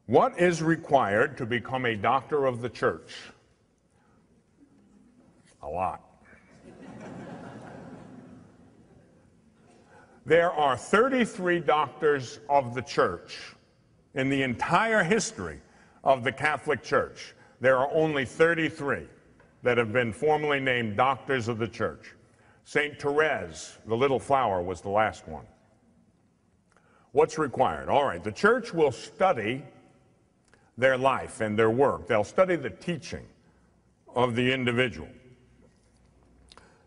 What is required to become a doctor of the church? A lot. There are 33 doctors of the church. In the entire history of the Catholic Church, there are only 33 that have been formally named doctors of the church. St. Therese, the Little Flower, was the last one. What's required? All right, the church will study their life and their work. They'll study the teaching of the individual.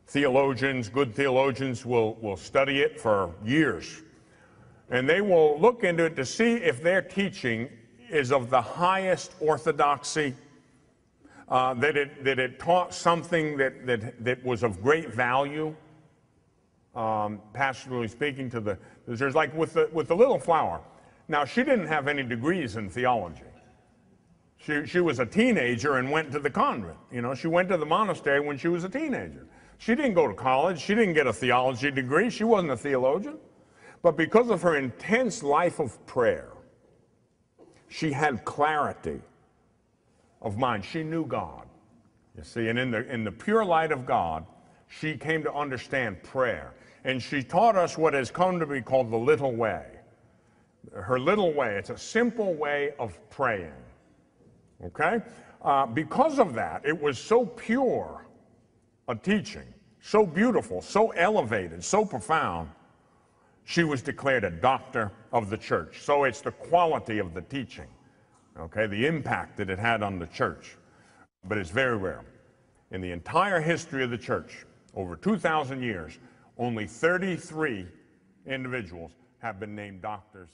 Theologians, good theologians, will study it for years. And they will look into it to see if their teaching is of the highest orthodoxy, that it taught something that was of great value, pastorally speaking, to the church. Like with the Little Flower. Now, she didn't have any degrees in theology. She was a teenager and went to the convent. You know, she went to the monastery when she was a teenager. She didn't go to college. She didn't get a theology degree. She wasn't a theologian. But because of her intense life of prayer, she had clarity of mind. She knew God, you see, and in the pure light of God, she came to understand prayer. And she taught us what has come to be called the little way. Her little way, it's a simple way of praying, okay? Because of that, it was so pure a teaching, so beautiful, so elevated, so profound, she was declared a doctor of the church. So it's the quality of the teaching, okay, the impact that it had on the church. But it's very rare. In the entire history of the church, over 2,000 years, only 33 individuals have been named doctors